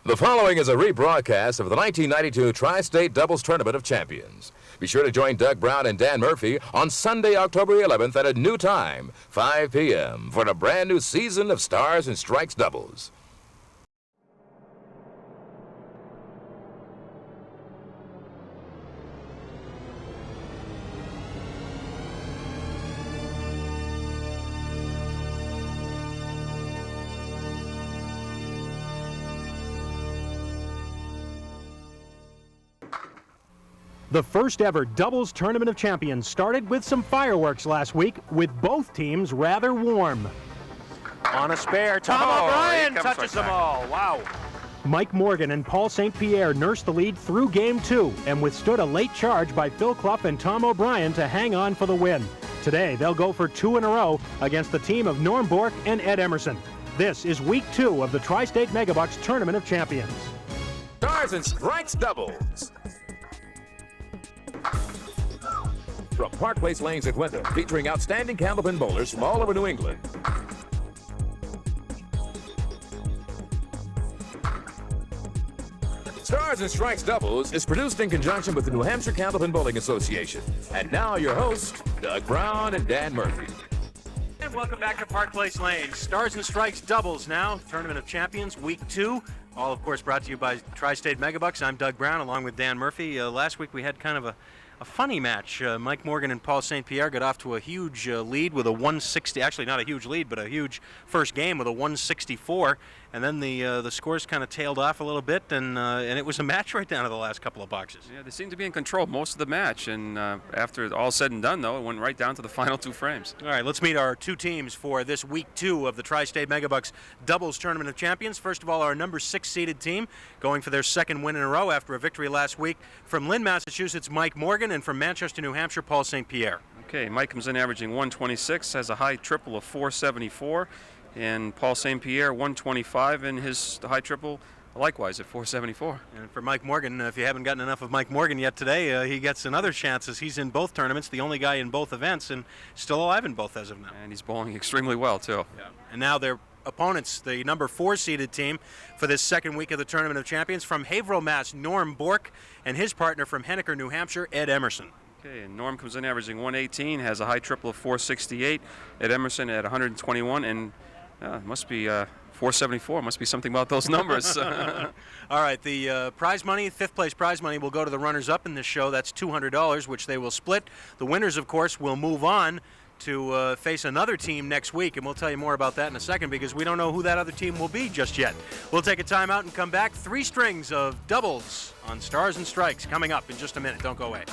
The following is a rebroadcast of the 1992 Tri-State Doubles Tournament of Champions. Be sure to join Doug Brown and Dan Murphy on Sunday, October 11th at a new time, 5 p.m., for a brand new season of Stars and Strikes Doubles. The first ever Doubles Tournament of Champions started with some fireworks last week, with both teams rather warm. On a spare, Tom O'Brien touches them all. Wow. Mike Morgan and Paul St. Pierre nursed the lead through Game 2 and withstood a late charge by Phil Clough and Tom O'Brien to hang on for the win. Today, they'll go for 2 in a row against the team of Norm Bourque and Ed Emerson. This is Week 2 of the Tri-State Megabucks Tournament of Champions. Stars and Strikes Doubles. From Park Place Lanes at Windham, featuring outstanding Candlepin bowlers from all over New England. Stars and Strikes Doubles is produced in conjunction with the New Hampshire Candlepin Bowling Association. And now your hosts, Doug Brown and Dan Murphy. And welcome back to Park Place Lanes. Stars and Strikes Doubles now, Tournament of Champions, Week 2. All, of course, brought to you by Tri-State Megabucks. I'm Doug Brown, along with Dan Murphy. Last week we had kind of a funny match. Mike Morgan and Paul St. Pierre got off to a huge lead with a 160. Actually, not a huge lead, but a huge first game with a 164. And then the scores kind of tailed off a little bit, and it was a match right down to the last couple of boxes. Yeah, they seemed to be in control most of the match, and after all said and done, though, it went right down to the final 2 frames. All right, let's meet our 2 teams for this Week 2 of the Tri-State Megabucks Doubles Tournament of Champions. First of all, our number 6 seeded team going for their second win in a row after a victory last week. From Lynn, Massachusetts, Mike Morgan, and from Manchester, New Hampshire, Paul St. Pierre. Okay, Mike comes in averaging 126, has a high triple of 474. And Paul St. Pierre, 125, and his high triple likewise at 474. And for Mike Morgan, if you haven't gotten enough of Mike Morgan yet today, he gets another chance as he's in both tournaments, the only guy in both events, and still alive in both as of now. And he's bowling extremely well, too. Yeah. And now their opponents, the number 4 seeded team for this second week of the Tournament of Champions, from Haverhill, Mass, Norm Bourque, and his partner from Henniker, New Hampshire, Ed Emerson. Okay, and Norm comes in averaging 118, has a high triple of 468, Ed Emerson at 121, and must be 474. Must be something about those numbers. All right, the prize money, 5th place prize money, will go to the runners-up in this show. That's $200, which they will split. The winners, of course, will move on to face another team next week, and we'll tell you more about that in a second because we don't know who that other team will be just yet. We'll take a timeout and come back. 3 strings of doubles on Stars and Strikes coming up in just a minute. Don't go away.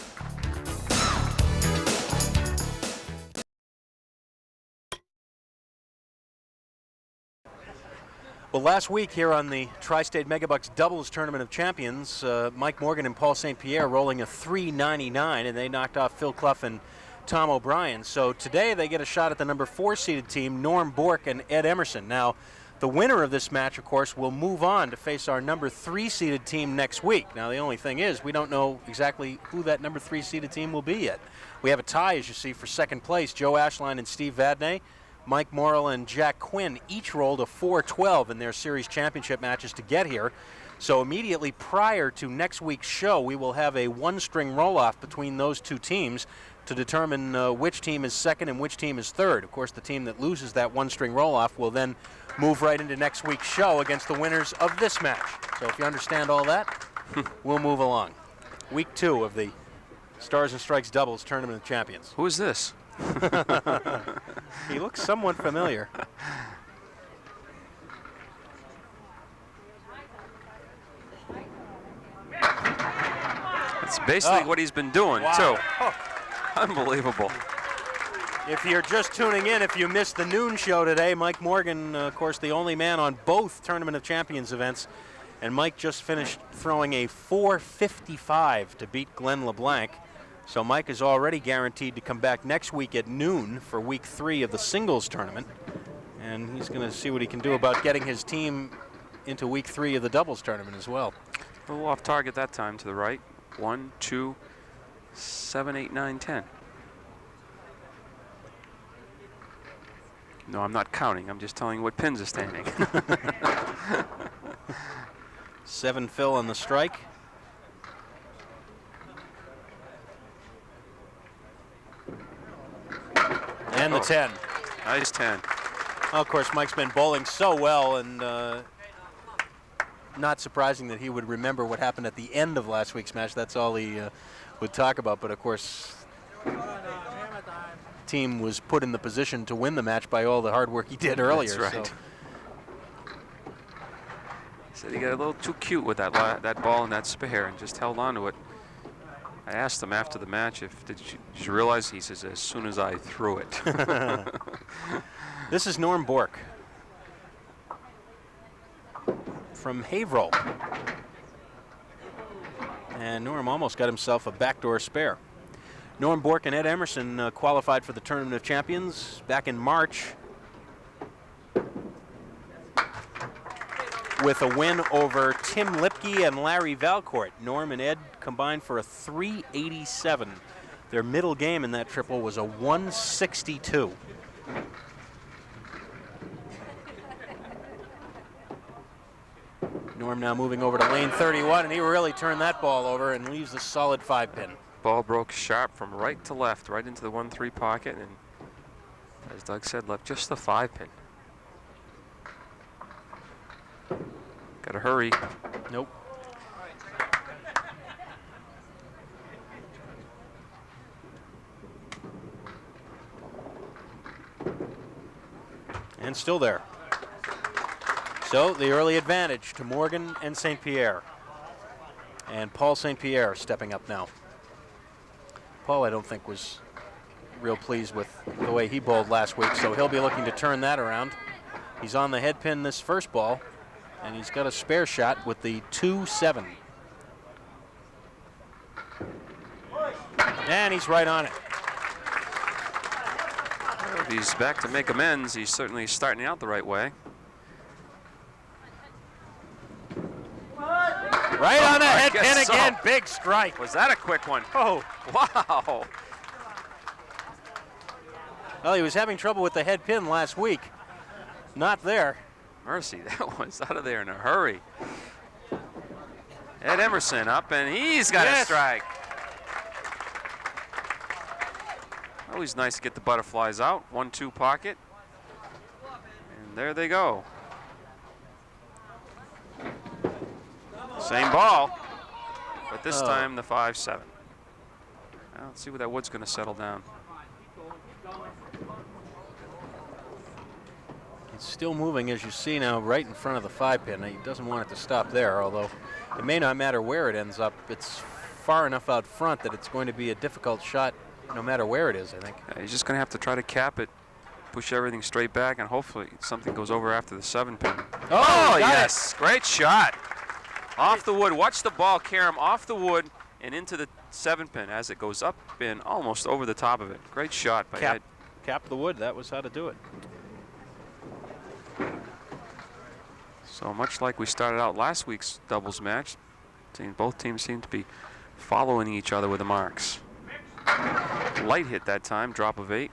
Well, last week here on the Tri-State Megabucks Doubles Tournament of Champions, Mike Morgan and Paul St. Pierre rolling a 399, and they knocked off Phil Clough and Tom O'Brien. So today they get a shot at the number 4 seeded team, Norm Bourque and Ed Emerson. Now, the winner of this match, of course, will move on to face our number 3 seeded team next week. Now, the only thing is we don't know exactly who that number 3 seeded team will be yet. We have a tie, as you see, for second place, Joe Ashline and Steve Vadney. Mike Morrill and Jack Quinn each rolled a 412 in their series championship matches to get here. So immediately prior to next week's show, we will have a 1-string roll-off between those 2 teams to determine which team is second and which team is third. Of course, the team that loses that 1-string roll-off will then move right into next week's show against the winners of this match. So if you understand all that, we'll move along. Week 2 of the Stars and Strikes Doubles Tournament of Champions. Who is this? He looks somewhat familiar. That's basically what he's been doing, too. Unbelievable. If you're just tuning in, if you missed the noon show today, Mike Morgan, of course, the only man on both Tournament of Champions events, and Mike just finished throwing a 455 to beat Glenn LeBlanc. So Mike is already guaranteed to come back next week at noon for Week 3 of the singles tournament. And he's going to see what he can do about getting his team into Week 3 of the doubles tournament as well. A little off target that time to the right. 1, 2, 7, 8, 9, 10. No, I'm not counting. I'm just telling you what pins are standing. 7 Phil on the strike. And the 10. Nice 10. Well, of course, Mike's been bowling so well, and not surprising that he would remember what happened at the end of last week's match. That's all he would talk about. But of course, team was put in the position to win the match by all the hard work he did earlier. That's right. So. Said he got a little too cute with that ball and that spare and just held on to it. I asked him after the match did you realize? He says, as soon as I threw it. This is Norm Bourque from Haverhill. And Norm almost got himself a backdoor spare. Norm Bourque and Ed Emerson qualified for the Tournament of Champions back in March with a win over Tim Lipke and Larry Valcourt. Norm and Ed combined for a 387. Their middle game in that triple was a 162. Norm now moving over to lane 31, and he really turned that ball over and leaves a solid 5-pin. Ball broke sharp from right to left, right into the 1-3 pocket, and as Doug said, left just the 5-pin. Gotta hurry. Nope. And still there. So the early advantage to Morgan and St. Pierre. And Paul St. Pierre stepping up now. Paul, I don't think, was real pleased with the way he bowled last week, so he'll be looking to turn that around. He's on the head pin this first ball, and he's got a spare shot with the 2-7. And he's right on it. Well, if he's back to make amends, he's certainly starting out the right way. Right on the head pin again, big strike. Was that a quick one? Oh, wow. Well, he was having trouble with the head pin last week. Not there. Mercy, that was out of there in a hurry. Ed Emerson up, and he's got a strike. Always nice to get the butterflies out. 1-2 pocket. And there they go. Same ball, but this time the 5-7. Now, let's see where that wood's going to settle down. It's still moving, as you see now, right in front of the 5-pin. He doesn't want it to stop there, although it may not matter where it ends up. It's far enough out front that it's going to be a difficult shot no matter where it is, I think. He's just going to have to try to cap it, push everything straight back, and hopefully something goes over after the 7-pin. Oh, yes. Great shot. Off the wood. Watch the ball carry him off the wood and into the 7-pin as it goes up and almost over the top of it. Great shot by Ed. Cap the wood. That was how to do it. So much like we started out last week's doubles match, both teams seem to be following each other with the marks. Light hit that time, drop of 8.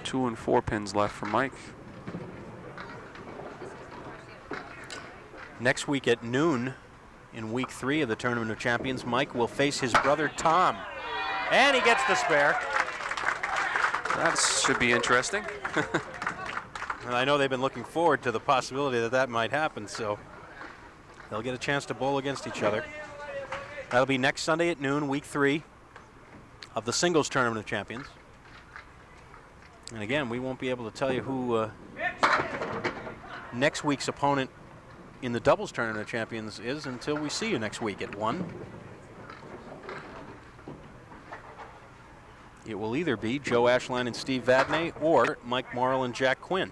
2 and 4 pins left for Mike. Next week at noon, in week 3 of the Tournament of Champions, Mike will face his brother Tom. And he gets the spare. That should be interesting. And I know they've been looking forward to the possibility that that might happen, so they'll get a chance to bowl against each other. That'll be next Sunday at noon, week 3 of the Singles Tournament of Champions. And again, we won't be able to tell you who next week's opponent in the Doubles Tournament of Champions is until we see you next week at 1. It will either be Joe Ashline and Steve Vadney or Mike Morrill and Jack Quinn.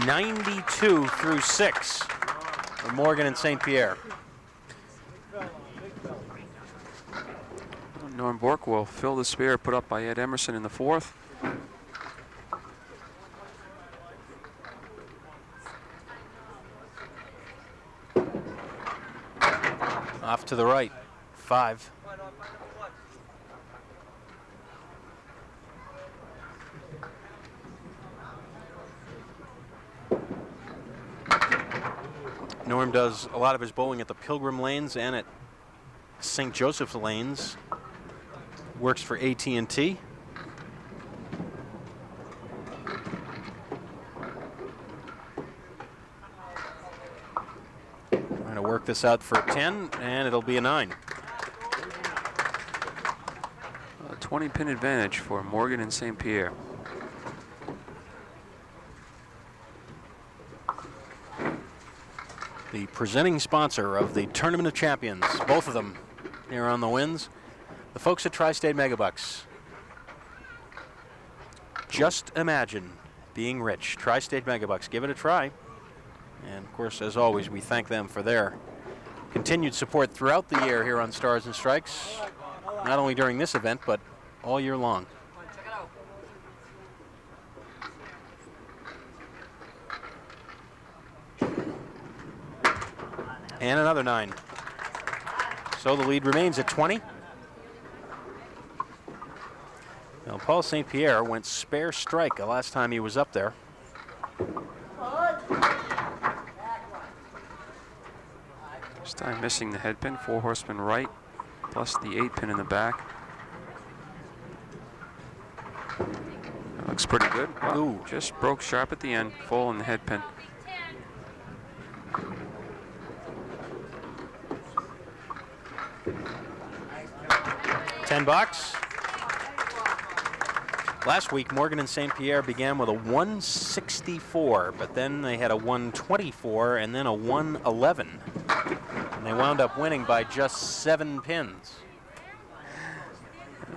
.92 through 6 for Morgan and St. Pierre. Norm Bourque will fill the spare put up by Ed Emerson in the 4th. Off to the right, 5. Norm does a lot of his bowling at the Pilgrim Lanes and at St. Joseph's Lanes. Works for AT&T. Trying to work this out for a 10, and it'll be a 9. A 20-pin advantage for Morgan and St. Pierre. The presenting sponsor of the Tournament of Champions, both of them here on the Winds, the folks at Tri-State Megabucks. Just imagine being rich. Tri-State Megabucks, give it a try. And of course, as always, we thank them for their continued support throughout the year here on Stars and Strikes, not only during this event, but all year long. And another 9. So the lead remains at 20. Now, Paul St. Pierre went spare strike the last time he was up there. This time missing the head pin, 4 horsemen right, plus the 8 pin in the back. That looks pretty good. Ooh. Just broke sharp at the end, full in the head pin. $10. Last week, Morgan and St. Pierre began with a 164, but then they had a 124 and then a 111. And they wound up winning by just 7 pins.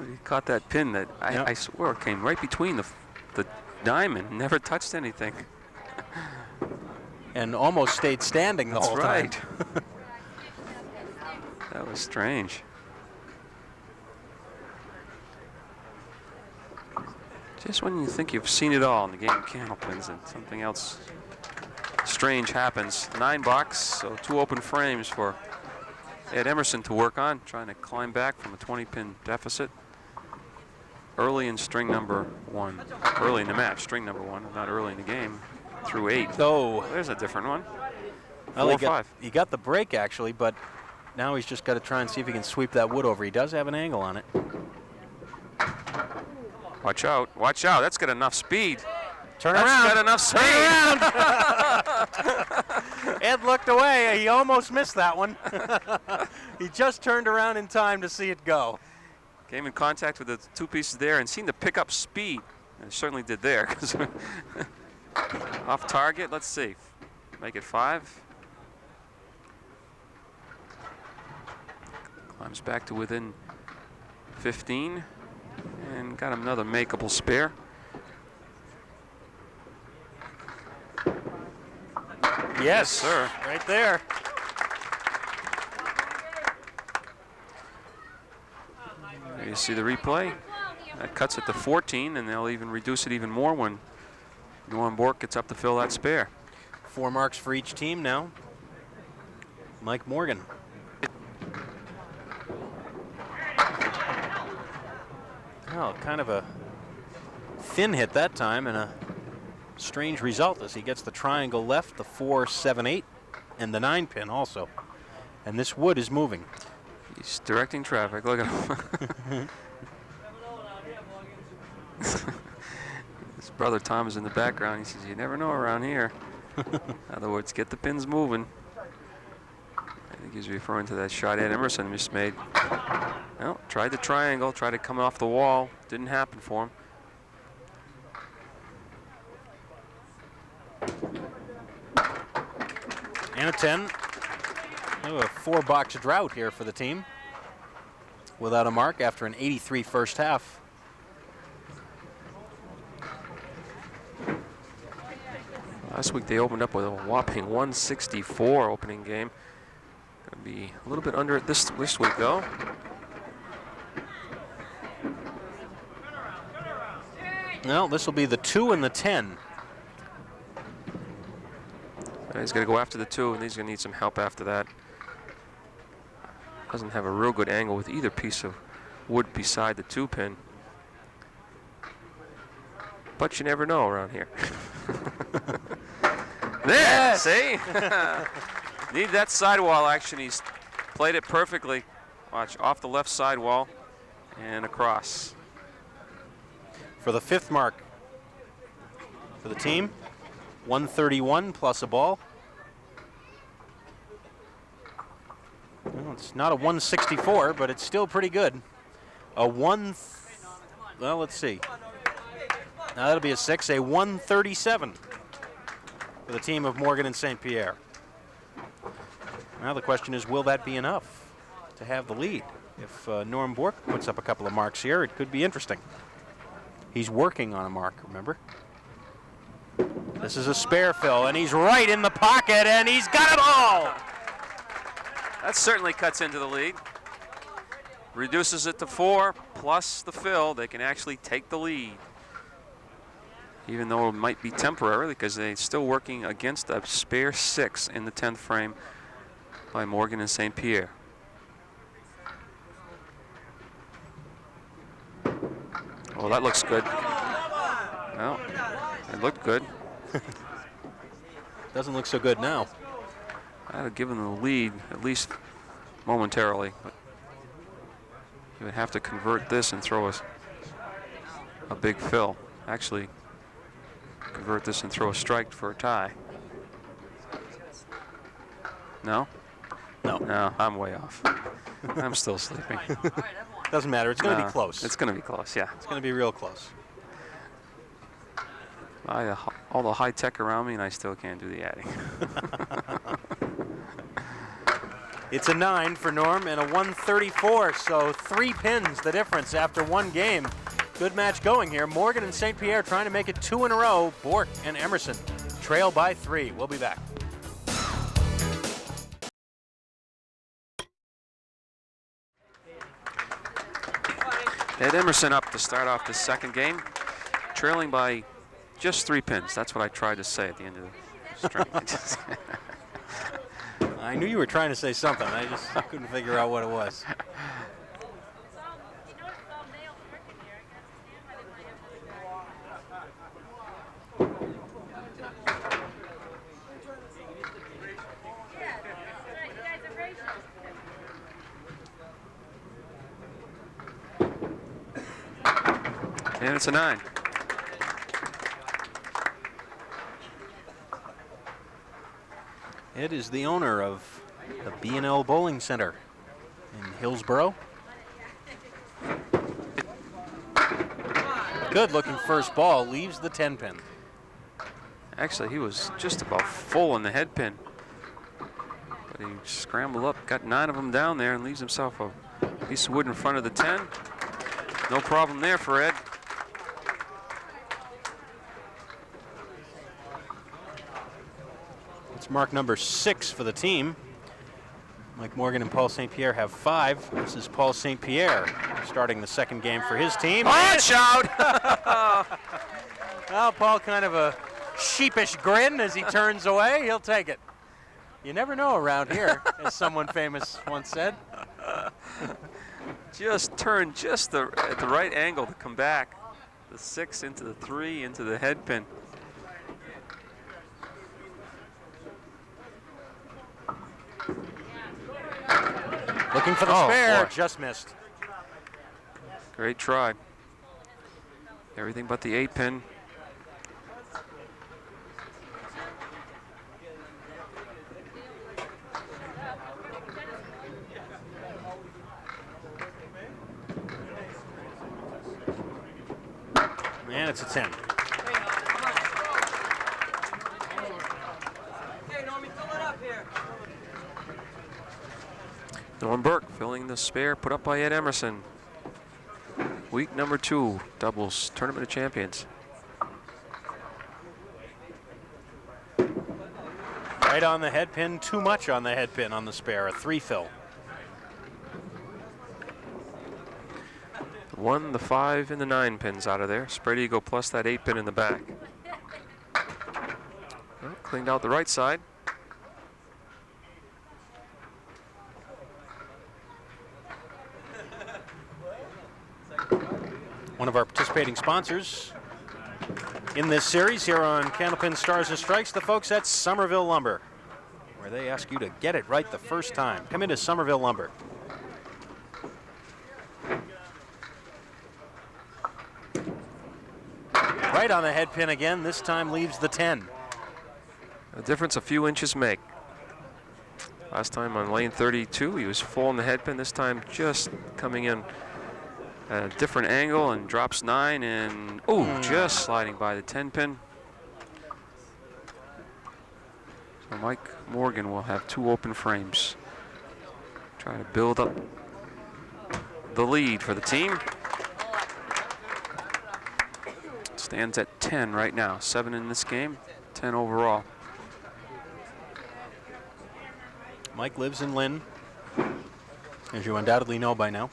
He caught that pin that I swear came right between the diamond, never touched anything. And almost stayed standing the whole time. That was strange. Just when you think you've seen it all in the game of Candlepins and something else strange happens. $9, so 2 open frames for Ed Emerson to work on, trying to climb back from a 20-pin deficit. Early in string number 1. Early in the match, string number 1, not early in the game, through 8. Oh, there's a different one. Well, 4-5. he got the break, actually, but now he's just got to try and see if he can sweep that wood over. He does have an angle on it. Watch out, watch out. That's got enough speed. Turn That's around. got enough speed. Turn around. Ed looked away. He almost missed that one. He just turned around in time to see it go. Came in contact with the 2 pieces there and seemed to pick up speed. And it certainly did there. Off target, let's see. Make it 5. Climbs back to within 15. And got him another makeable spare. Yes, sir. Right there. There you see the replay. That cuts it to 14, and they'll even reduce it even more when Norm Bourque gets up to fill that spare. 4 marks for each team now. Mike Morgan. Well, kind of a thin hit that time, and a strange result as he gets the triangle left, the 4, 7, 8, and the 9 pin also. And this wood is moving. He's directing traffic. Look at him. His brother Tom is in the background. He says, "You never know around here." In other words, get the pins moving. I think he's referring to that shot Ed Emerson just made. Well, tried the triangle, tried to come off the wall. Didn't happen for him. And a 10. Oh, a 4-box drought here for the team. Without a mark after an 83 first half. Last week they opened up with a whopping 164 opening game. Gonna be a little bit under it this week though. Well, this will be the 2 and the 10. He's going to go after the 2, and he's going to need some help after that. Doesn't have a real good angle with either piece of wood beside the 2 pin. But you never know around here. There, see? Need that sidewall action. He's played it perfectly. Watch, off the left sidewall and across. For the 5th mark for the team, 131 plus a ball. Well, it's not a 164, but it's still pretty good. Well, let's see. Now that'll be a 6, a 137 for the team of Morgan and St. Pierre. Now the question is, will that be enough to have the lead? If Norm Bourque puts up a couple of marks here, it could be interesting. He's working on a mark, remember? This is a spare fill, and he's right in the pocket, and he's got it all! That certainly cuts into the lead. Reduces it to 4, plus the fill. They can actually take the lead. Even though it might be temporary, because they're still working against a spare 6 in the 10th frame by Morgan and St. Pierre. Oh, that looks good. Well, it looked good. Doesn't look so good now. I'd have given them the lead, at least momentarily. But you would have to convert this and throw us a big fill. Actually, convert this and throw a strike for a tie. No? No. No, I'm way off. I'm still sleeping. Doesn't matter. It's going to be close. It's going to be close, yeah. It's going to be real close. All the high tech around me, and I still can't do the adding. It's a 9 for Norm and a 134, so 3 pins the difference after 1 game. Good match going here. Morgan and St. Pierre trying to make it 2 in a row. Bourque and Emerson trail by 3. We'll be back. Ed Emerson up to start off the 2nd game, trailing by just 3 pins. That's what I tried to say at the end of the string. I knew you were trying to say something. I just couldn't figure out what it was. And it's a 9. Ed is the owner of the B&L Bowling Center in Hillsborough. Good looking first ball, leaves the 10 pin. Actually, he was just about full in the head pin. But he scrambled up, got 9 of them down there, and leaves himself a piece of wood in front of the 10. No problem there for Ed. Mark number 6 for the team. Mike Morgan and Paul St. Pierre have 5. This is Paul St. Pierre starting the 2nd game for his team. Punch out! Well, Paul kind of a sheepish grin as he turns away. He'll take it. You never know around here, as someone famous once said. Just turned just at the right angle to come back. The 6 into the 3 into the head pin. Looking for the spare, boy. just missed. Great try. Everything but the 8 pin. And it's a 10. Norm Bourque filling the spare put up by Ed Emerson. Week number 2, doubles Tournament of Champions. Right on the head pin, too much on the head pin on the spare, a 3 fill. The 1, the 5, and the 9 pins out of there. Spread eagle plus that 8 pin in the back. Well, cleaned out the right side. One of our participating sponsors in this series here on Candlepin Stars and Strikes, the folks at Somerville Lumber. where they ask you to get it right the first time. Come into Somerville Lumber. Right on the head pin again, this time leaves the 10. A difference a few inches make. Last time on lane 32, he was full on the head pin. This time just coming in at a different angle and drops 9 and, just sliding by the 10 pin. So Mike Morgan will have 2 open frames. Trying to build up the lead for the team. Stands at 10 right now. 7 in this game, 10 overall. Mike lives in Lynn, as you undoubtedly know by now.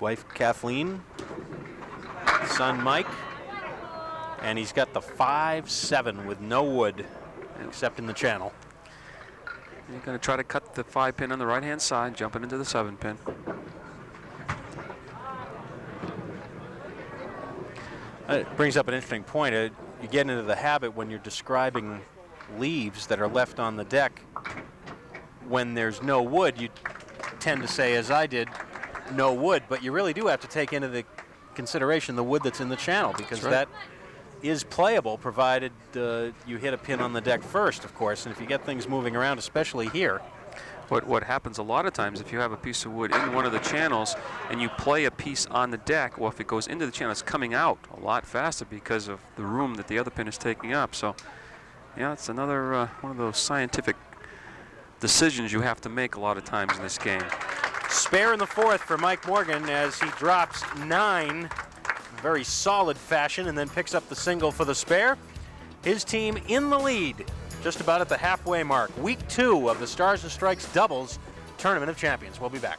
Wife Kathleen, son Mike, and he's got the 5-7 with no wood except in the channel. You're going to try to cut the 5 pin on the right-hand side, jumping into the 7 pin. It brings up an interesting point. You get into the habit when you're describing leaves that are left on the deck. When there's no wood, you tend to say, as I did, no wood, but you really do have to take into the consideration the wood that's in the channel, because that is playable, provided you hit a pin on the deck first, of course, and if you get things moving around, especially here. What happens a lot of times, if you have a piece of wood in one of the channels and you play a piece on the deck, well, if it goes into the channel, it's coming out a lot faster because of the room that the other pin is taking up. So, yeah, it's another one of those scientific decisions you have to make a lot of times in this game. Spare in the 4th for Mike Morgan as he drops 9 in very solid fashion and then picks up the single for the spare. His team in the lead, just about at the halfway mark. Week 2 of the Stars and Strikes Doubles Tournament of Champions. We'll be back.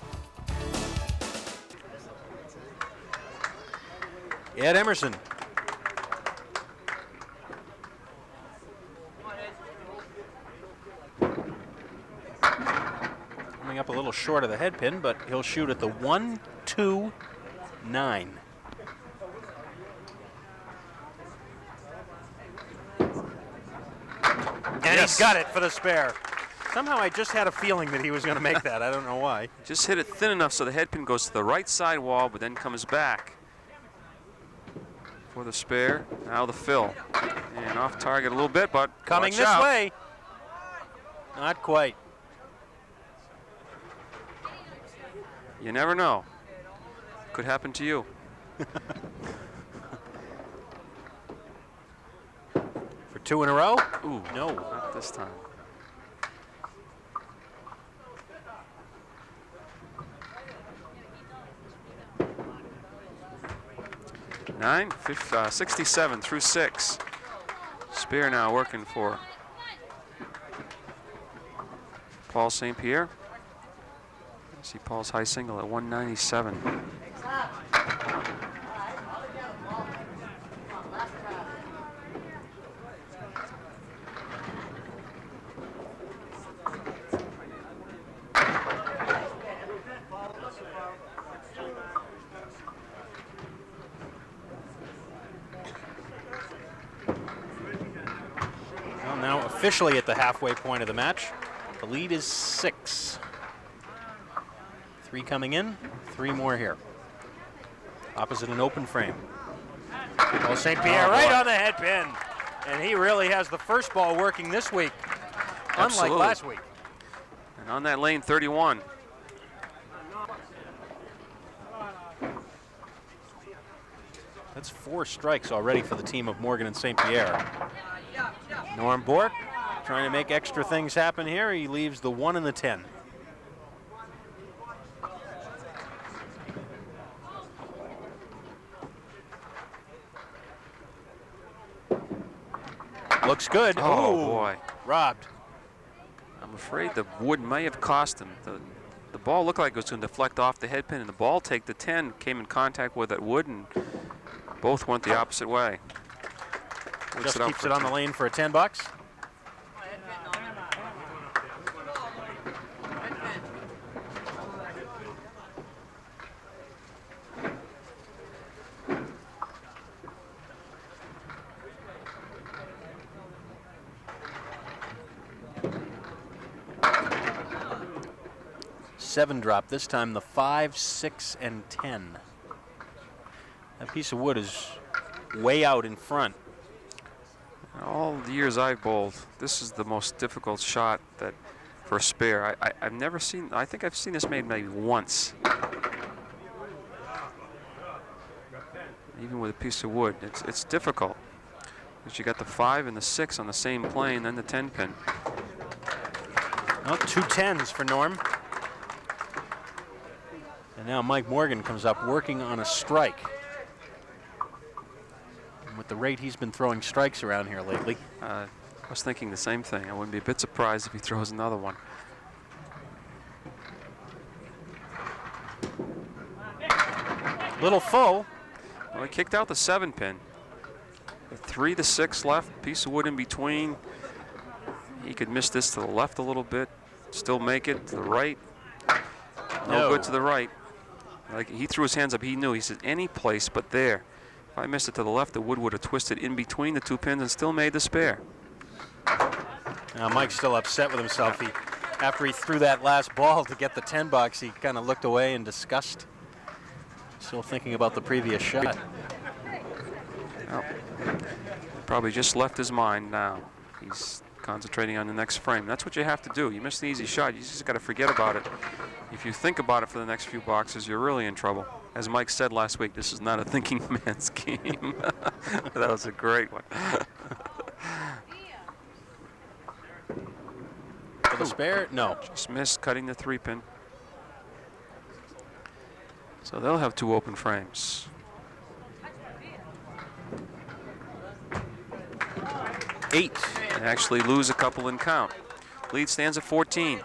Ed Emerson. Coming up a little short of the head pin, but he'll shoot at the 1-2-9. And he's got it for the spare. Somehow I just had a feeling that he was going to make that. I don't know why. Just hit it thin enough so the head pin goes to the right side wall, but then comes back for the spare. Now the fill. And off target a little bit, but coming this way. Not quite. You never know. Could happen to you. For 2 in a row? Ooh, no. Not this time. Nine, 67 through 6. Spear now working for Paul St. Pierre. See Paul's high single at 197. Well, now officially at the halfway point of the match. The lead is 6. 3 coming in, 3 more here. Opposite an open frame. Oh, St. Pierre right on the head pin. And he really has the first ball working this week, unlike last week. And on that lane 31. That's 4 strikes already for the team of Morgan and St. Pierre. Norm Bourque trying to make extra things happen here. He leaves the 1 and the 10. Looks good. Oh, ooh, boy. Robbed. I'm afraid the wood may have cost him. The ball looked like it was going to deflect off the head pin, and the ball take the 10 came in contact with that wood, and both went the opposite way. Just keeps it on the lane for a $10. 7 drop. This time the 5, 6, and 10. That piece of wood is way out in front. All the years I've bowled, this is the most difficult shot that for a spare. I've never seen, I think I've seen this made maybe once. Even with a piece of wood, it's difficult. Because you got the 5 and the 6 on the same plane, then the 10 pin. Well, 2 10s for Norm. And now Mike Morgan comes up working on a strike. And with the rate he's been throwing strikes around here lately. I was thinking the same thing. I wouldn't be a bit surprised if he throws another one. Little full. Well, he kicked out the 7 pin. The 3 to 6 left, piece of wood in between. He could miss this to the left a little bit, still make it to the right. No good to the right. Like, he threw his hands up, he knew. He said, any place but there. If I missed it to the left, the wood would have twisted in between the 2 pins and still made the spare. Now Mike's still upset with himself. After he threw that last ball to get the 10 box, he kind of looked away in disgust. Still thinking about the previous shot. Well, probably just left his mind now. He's concentrating on the next frame. That's what you have to do. You miss an easy shot, you just got to forget about it. If you think about it for the next few boxes, you're really in trouble. As Mike said last week, this is not a thinking man's game. That was a great one. For the spare? No. Just missed cutting the 3 pin. So they'll have 2 open frames. Eight. And actually lose a couple in count. Lead stands at 14.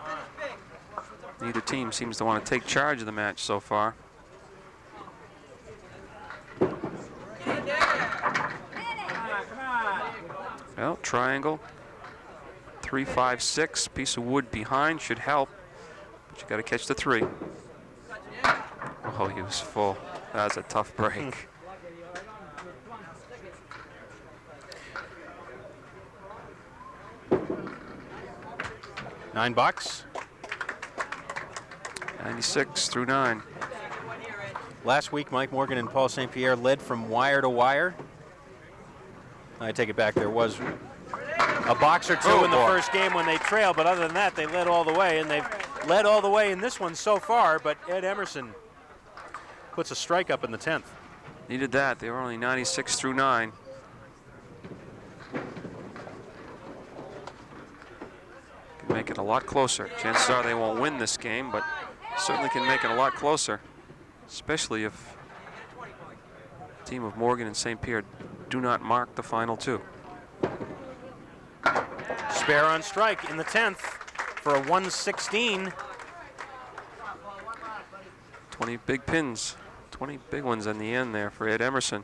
Neither team seems to want to take charge of the match so far. Well, triangle. 3, 5, 6. Piece of wood behind should help. But you got to catch the 3. Oh, he was full. That was a tough break. $9 bucks. 96 through 9. Last week, Mike Morgan and Paul St. Pierre led from wire to wire. I take it back. There was a box or two in the first game when they trailed, but other than that, they led all the way, and they've led all the way in this one so far, but Ed Emerson puts a strike up in the 10th. Needed that. They were only 96 through 9. Can make it a lot closer. Chances are they won't win this game, but certainly can make it a lot closer, especially if the team of Morgan and St. Pierre do not mark the final 2. Spare on strike in the 10th for a 116. 20 big pins, 20 big ones in the end there for Ed Emerson.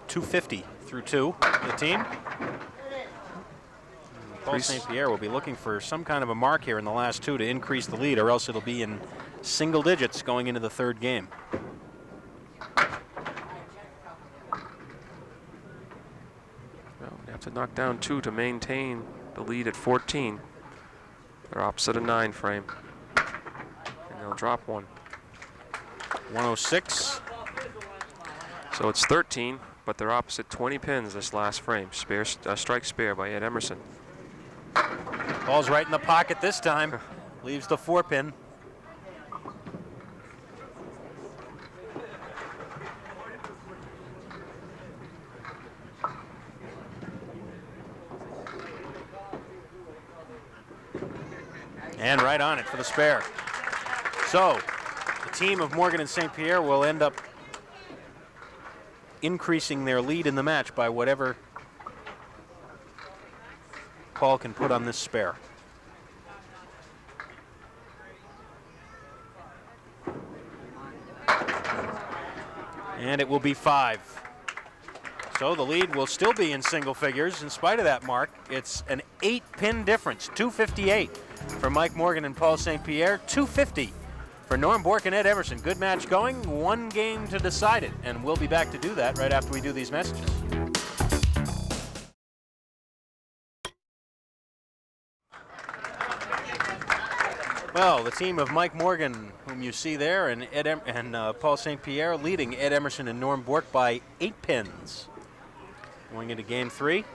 250 through 2, the team. Paul St. Pierre will be looking for some kind of a mark here in the last 2 to increase the lead, or else it'll be in single digits going into the 3rd game. Well, they have to knock down 2 to maintain the lead at 14. They're opposite a 9 frame. And they'll drop 1. 106. So it's 13, but they're opposite 20 pins this last frame. Spare, strike spare by Ed Emerson. Ball's right in the pocket this time. Leaves the 4 pin. And right on it for the spare. So the team of Morgan and St. Pierre will end up increasing their lead in the match by whatever Paul can put on this spare. And it will be 5. So the lead will still be in single figures in spite of that mark. It's an 8-pin difference, 258 for Mike Morgan and Paul St. Pierre, 250 for Norm Bourque and Ed Emerson. Good match going, 1 game to decide it, and we'll be back to do that right after we do these messages. Well, the team of Mike Morgan, whom you see there, and Paul St. Pierre leading Ed Emerson and Norm Bourque by 8 pins. Going into game 3.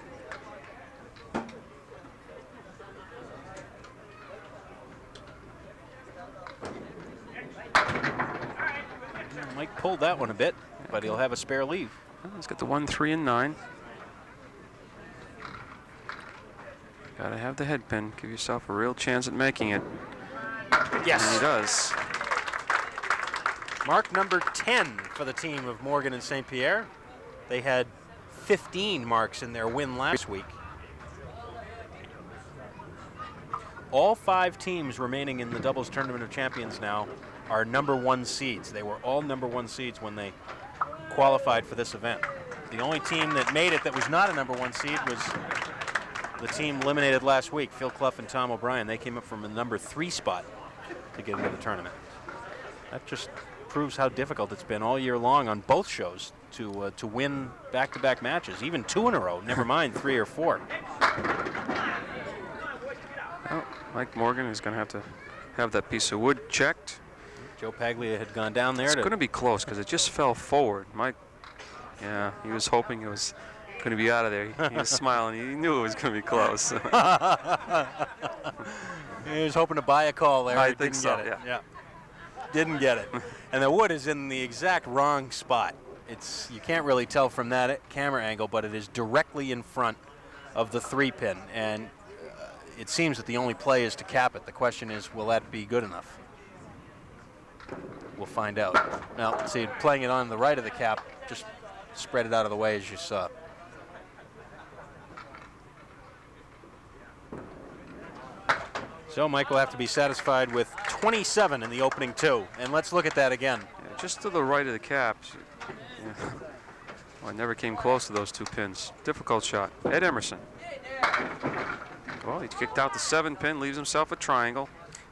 Mike pulled that one a bit, but he'll have a spare leave. He's got the 1, 3, and 9. Gotta have the head pin. Give yourself a real chance at making it. Yes. And he does. Mark number 10 for the team of Morgan and St. Pierre. They had 15 marks in their win last week. All 5 teams remaining in the doubles tournament of champions now are number 1 seeds. They were all number 1 seeds when they qualified for this event. The only team that made it that was not a number 1 seed was the team eliminated last week, Phil Clough and Tom O'Brien. They came up from a number 3 spot to get into the tournament. That just proves how difficult it's been all year long on both shows to win back-to-back matches, even 2 in a row, never mind 3 or 4. Well, Mike Morgan is going to have that piece of wood checked. Joe Paglia had gone down there. It's going to be close because it just fell forward. Mike, yeah, he was hoping it was going to be out of there. He was smiling. He knew it was going to be close. He was hoping to buy a call there. I He think didn't so, get it. yeah. Didn't get it. And the wood is in the exact wrong spot. You can't really tell from that camera angle, but it is directly in front of the 3-pin. And it seems that the only play is to cap it. The question is, will that be good enough? We'll find out. Now, see, playing it on the right of the cap, just spread it out of the way as you saw. So Mike will have to be satisfied with 27 in the opening 2. And let's look at that again. Yeah, just to the right of the cap. Yeah. Well, I never came close to those 2 pins. Difficult shot. Ed Emerson. Well, he kicked out the 7-pin, leaves himself a triangle.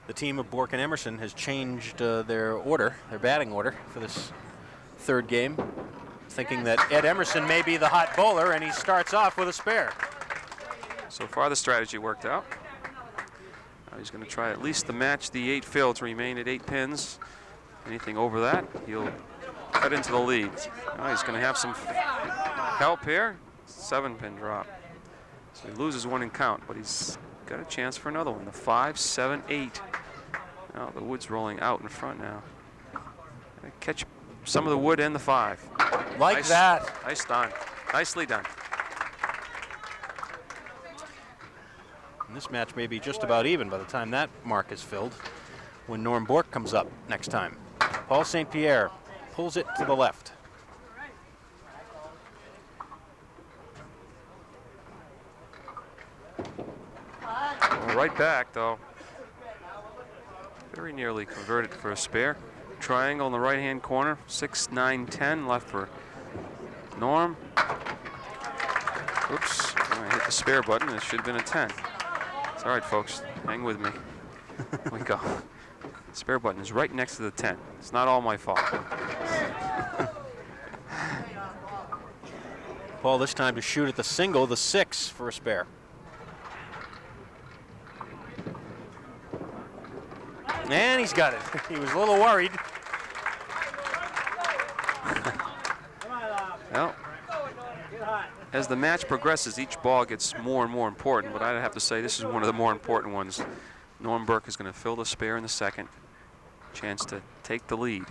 The team of Bourque and Emerson has changed their batting order for this 3rd game, thinking that Ed Emerson may be the hot bowler, and he starts off with a spare. So far, the strategy worked out. Now he's going to try at least to match the 8 fill to remain at 8 pins. Anything over that, he'll cut into the lead. Now he's going to have some help here. 7-pin drop. So he loses 1 in count, but he's got a chance for another one. The 5, 7, 8. Now the wood's rolling out in front now. Gonna catch some of the wood and the 5. Like that. Nice done. Nicely done. And this match may be just about even by the time that mark is filled when Norm Bourque comes up next time. Paul St. Pierre pulls it to the left. Well, right back, though. Very nearly converted for a spare. Triangle in the right-hand corner. 6, 9, 10 left for Norm. Oops, I hit the spare button. It should have been a 10. It's all right, folks. Hang with me. Here we go. The spare button is right next to the 10. It's not all my fault. Paul this time to shoot at the single, the 6 for a spare. And he's got it. He was a little worried. Well, as the match progresses, each ball gets more and more important, but I'd have to say this is one of the more important ones. Norm Bourque is going to fill the spare in the 2nd. Chance to take the lead.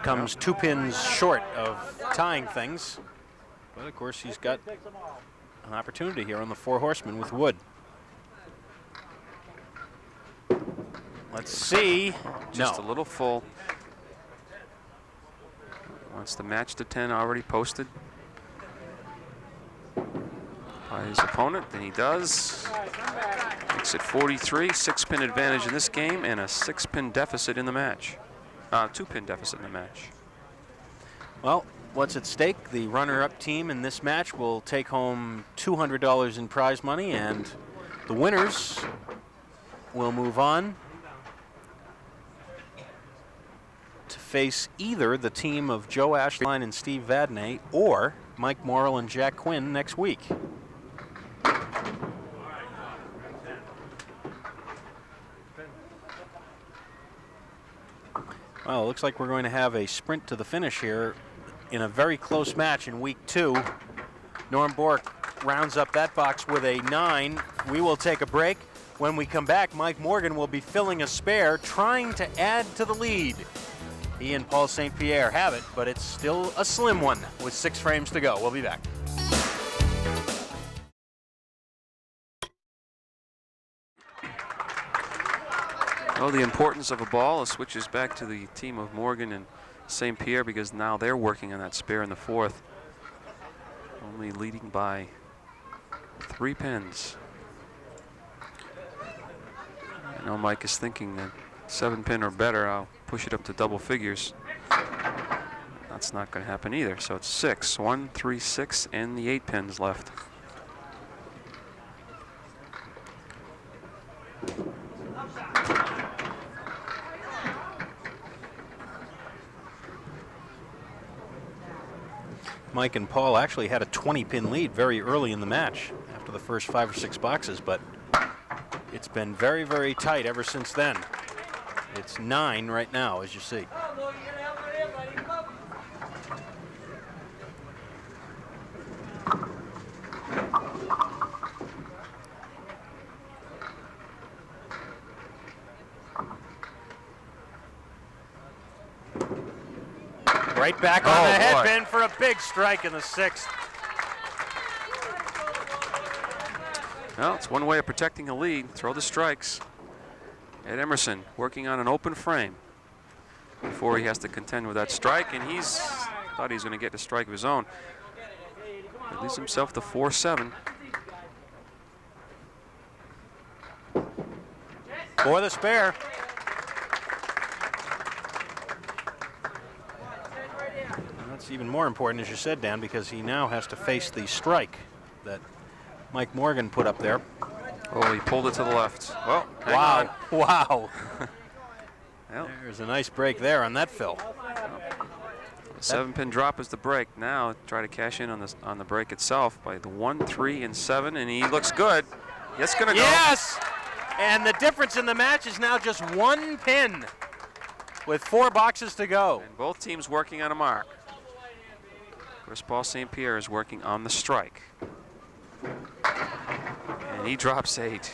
Comes 2 pins short of tying things. But of course he's got an opportunity here on the 4 horsemen with wood. Let's see. Just a little full. Wants to match the 10 already posted by his opponent, and he does. Makes it 43, 6-pin advantage in this game, and a 6-pin deficit in the match. 2-pin deficit in the match. Well, what's at stake? The runner-up team in this match will take home $200 in prize money, and the winners will move on to face either the team of Joe Ashline and Steve Vadney or Mike Morrill and Jack Quinn next week. Well, it looks like we're going to have a sprint to the finish here in a very close match in week 2. Norm Bourque rounds up that box with a 9. We will take a break. When we come back, Mike Morgan will be filling a spare, trying to add to the lead. He and Paul St. Pierre have it, but it's still a slim one with 6 frames to go. We'll be back. Oh, the importance of a ball switches back to the team of Morgan and St. Pierre, because now they're working on that spare in the 4th. Only leading by 3 pins. I know Mike is thinking that 7 pin or better, I'll push it up to double figures. That's not going to happen either. So it's 6, 1, 3, 6, and the 8 pins left. Mike and Paul actually had a 20-pin lead very early in the match after the first 5 or 6 boxes, but it's been very, very tight ever since then. It's 9 right now, as you see. Right back on the head pin for a big strike in the 6th. Well, it's one way of protecting a lead. Throw the strikes. Ed Emerson working on an open frame before he has to contend with that strike, and he's thought he's going to get a strike of his own. He leaves himself the 4-7. For the spare. That's even more important, as you said, Dan, because he now has to face the strike that Mike Morgan put up there. Oh, he pulled it to the left. Well, wow. Wow. Well, there's a nice break there on that fill. 7-pin drop is the break. Now try to cash in on the break itself by the 1, 3, and 7, and he looks good. Yes, gonna go. Yes! And the difference in the match is now just 1 pin with 4 boxes to go. And both teams working on a mark. Of course, Paul St. Pierre is working on the strike. And he drops 8.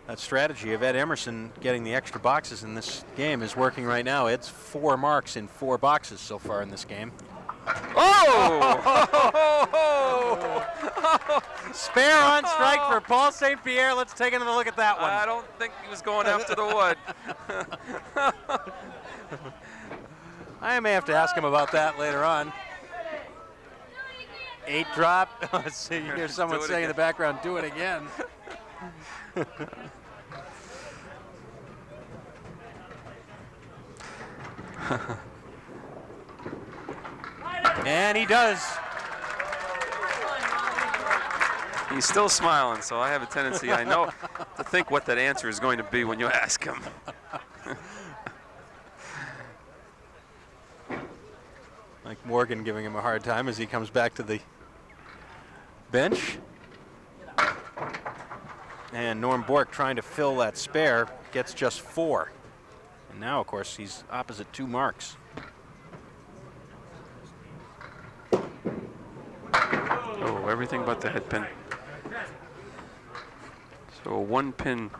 That strategy of Ed Emerson getting the extra boxes in this game is working right now. It's 4 marks in 4 boxes so far in this game. Oh! Spare on strike for Paul St. Pierre. Let's take another look at that one. I don't think he was going after the wood. I may have to ask him about that later on. 8 drop. Let's see, you hear someone saying in the background, do it again. And he does. He's still smiling, so I have a tendency, I know, to think what that answer is going to be when you ask him. Mike Morgan giving him a hard time as he comes back to the bench. And Norm Bourque trying to fill that spare, gets just 4. And now, of course, he's opposite 2 marks. Oh, everything but the head pin. So a 1-pin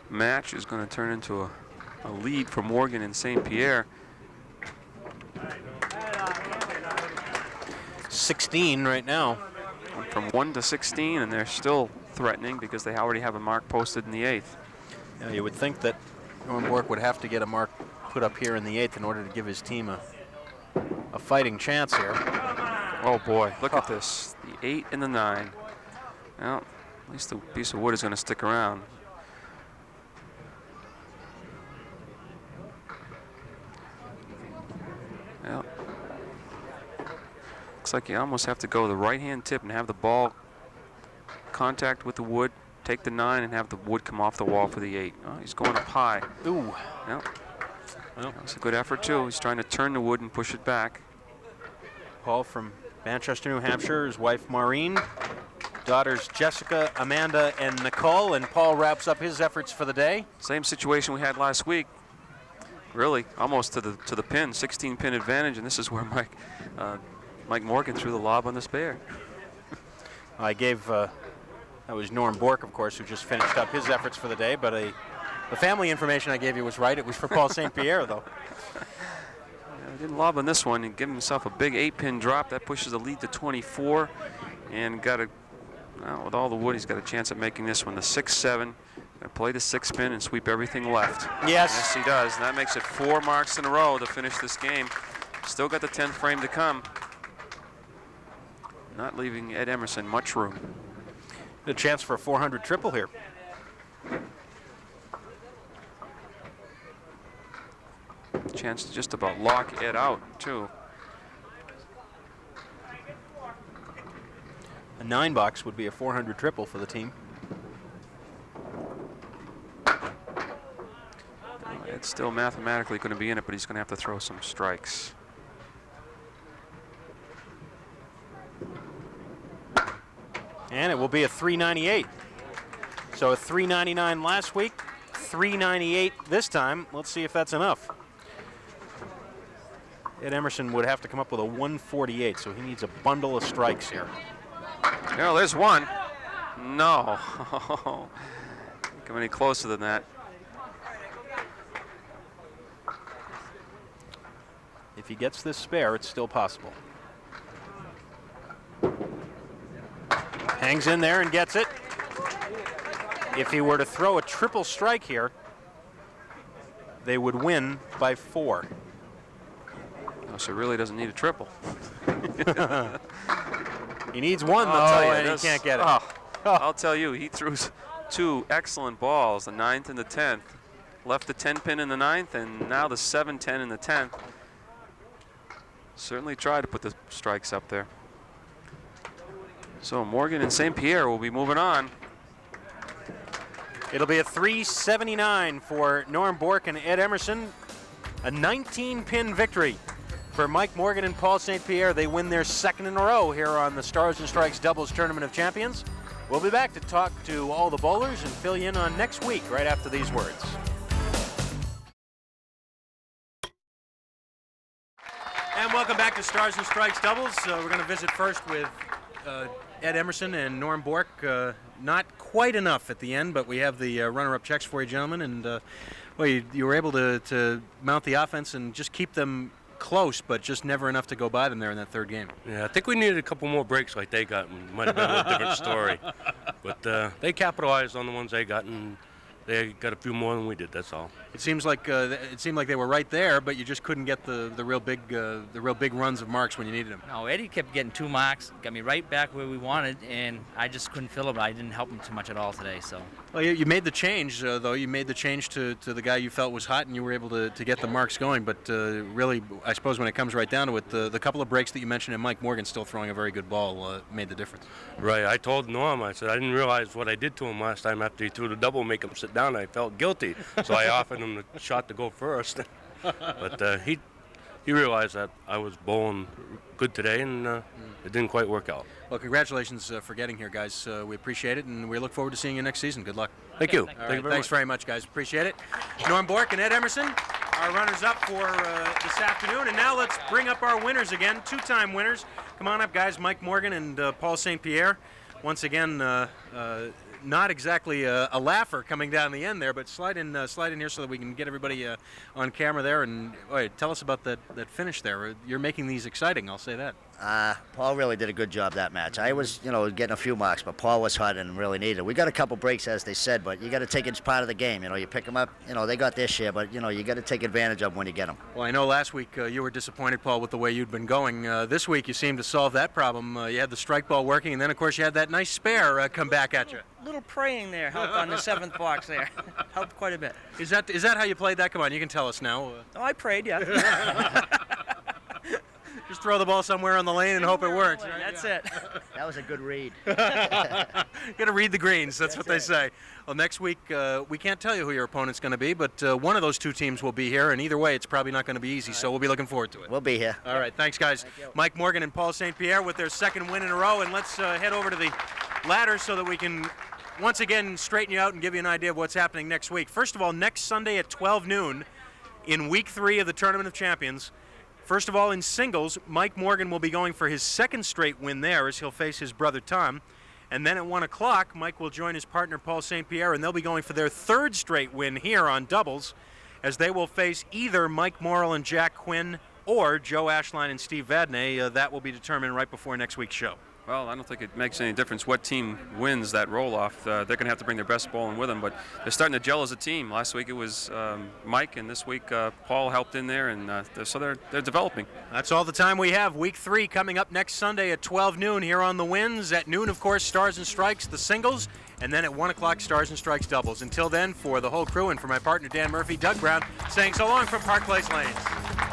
match is going to turn into a lead for Morgan and St. Pierre. 16 right now. From 1 to 16, and they're still threatening because they already have a mark posted in the 8th. Yeah, you would think that Norm Bourque would have to get a mark put up here in the 8th in order to give his team a fighting chance here. Oh boy, look at this. The 8 and the 9. Well, at least the piece of wood is going to stick around. Well, looks like you almost have to go the right-hand tip and have the ball contact with the wood, take the 9, and have the wood come off the wall for the 8. Oh, he's going up high. Ooh. Well, that's a good effort, too. He's trying to turn the wood and push it back. Paul from Manchester, New Hampshire, his wife Maureen, daughters Jessica, Amanda, and Nicole, and Paul wraps up his efforts for the day. Same situation we had last week. really almost to the pin, 16-pin advantage, and this is where Mike Morgan threw the lob on the spare. I gave, that was Norm Bourque, of course, who just finished up his efforts for the day, but the family information I gave you was right. It was for Paul St. Pierre, though. Yeah, didn't lob on this one and give himself a big 8-pin drop. That pushes the lead to 24, and with all the wood, he's got a chance at making this one the 6-7. Gonna play the 6-pin and sweep everything left. Yes, he does. And that makes it 4 marks in a row to finish this game. Still got the 10th frame to come. Not leaving Ed Emerson much room. a chance for a 400 triple here. Chance to just about lock Ed out, too. A 9-box would be a 400 triple for the team. It's still mathematically going to be in it, but he's going to have to throw some strikes. And it will be a 398. So a 399 last week, 398 this time. Let's see if that's enough. Ed Emerson would have to come up with a 148, so he needs a bundle of strikes here. No, there's one. No. Come any closer than that. If he gets this spare, it's still possible. Hangs in there and gets it. If he were to throw a triple strike here, they would win by 4. Oh, so really doesn't need a triple. He needs one, though, and he can't get it. I'll tell you, he threw 2 excellent balls, the 9th and the 10th. Left the 10-pin in the 9th, and now the 7-10 in the 10th. Certainly tried to put the strikes up there. So Morgan and St. Pierre will be moving on. It'll be a 379 for Norm Bourque and Ed Emerson. A 19-pin victory for Mike Morgan and Paul St. Pierre. They win their 2nd in a row here on the Stars and Strikes Doubles Tournament of Champions. We'll be back to talk to all the bowlers and fill you in on next week right after these words. And welcome back to Stars and Strikes Doubles. We're going to visit first with Ed Emerson and Norm Bourque. Not quite enough at the end, but we have the runner-up checks for you, gentlemen. And well, you were able to mount the offense and just keep them close, but just never enough to go by them there in that 3rd game. Yeah, I think we needed a couple more breaks like they got. Might have been a different story. But they capitalized on the ones they got, and they got a few more than we did. That's all. It seemed like they were right there, but you just couldn't get the real big runs of marks when you needed them. No, Eddie kept getting 2 marks, got me right back where we wanted, and I just couldn't fill it. I didn't help him too much at all today. So. Well, you made the change, though. You made the change to the guy you felt was hot, and you were able to get the marks going. But really, I suppose when it comes right down to it, the couple of breaks that you mentioned and Mike Morgan still throwing a very good ball made the difference. Right. I told Norm, I said, I didn't realize what I did to him last time after he threw the double, make him sit down. I felt guilty. So I offered him the shot to go first. But he realized that I was bowling good today, and it didn't quite work out. Well, congratulations for getting here, guys. We appreciate it, and we look forward to seeing you next season. Good luck. Thank you. All right, thanks very much, guys. Appreciate it. Norm Bourque and Ed Emerson, our runners-up for this afternoon. And now let's bring up our winners again, 2-time winners. Come on up, guys. Mike Morgan and Paul St. Pierre. Once again, not exactly a laugher coming down the end there, but slide in here so that we can get everybody on camera there. And tell us about that finish there. You're making these exciting, I'll say that. Paul really did a good job that match. I was, getting a few marks, but Paul was hot and really needed it. We got a couple breaks, as they said, but you got to take it as part of the game. You pick them up. They got their share, but you got to take advantage of them when you get them. Well, I know last week you were disappointed, Paul, with the way you'd been going. This week you seemed to solve that problem. You had the strike ball working, and then of course you had that nice spare come back at you. Little praying there helped on the 7th box there. Helped quite a bit. Is that how you played that? Come on, you can tell us now. Oh, I prayed, yeah. Just throw the ball somewhere on the lane and hope it works. Right? That's it. That was a good read. You got to read the greens. That's what they say. Well, next week we can't tell you who your opponent's going to be, but one of those 2 teams will be here, and either way, it's probably not going to be easy. So we'll be looking forward to it. We'll be here. All right, thanks, guys. Mike Morgan and Paul St. Pierre with their 2nd win in a row, and let's head over to the ladder so that we can once again straighten you out and give you an idea of what's happening next week. First of all, next Sunday at 12 noon, in week 3 of the Tournament of Champions. First of all, in singles, Mike Morgan will be going for his second straight win there as he'll face his brother Tom. And then at 1 o'clock, Mike will join his partner Paul St. Pierre, and they'll be going for their third straight win here on doubles as they will face either Mike Morrill and Jack Quinn or Joe Ashline and Steve Vadney. That will be determined right before next week's show. Well, I don't think it makes any difference what team wins that roll-off. They're going to have to bring their best bowling with them, but they're starting to gel as a team. Last week it was Mike, and this week Paul helped in there, and so they're developing. That's all the time we have. Week 3 coming up next Sunday at 12 noon here on the Winds. At noon, of course, Stars and Strikes, the singles, and then at 1 o'clock, Stars and Strikes doubles. Until then, for the whole crew and for my partner Dan Murphy, Doug Brown, saying so long from Park Place Lanes.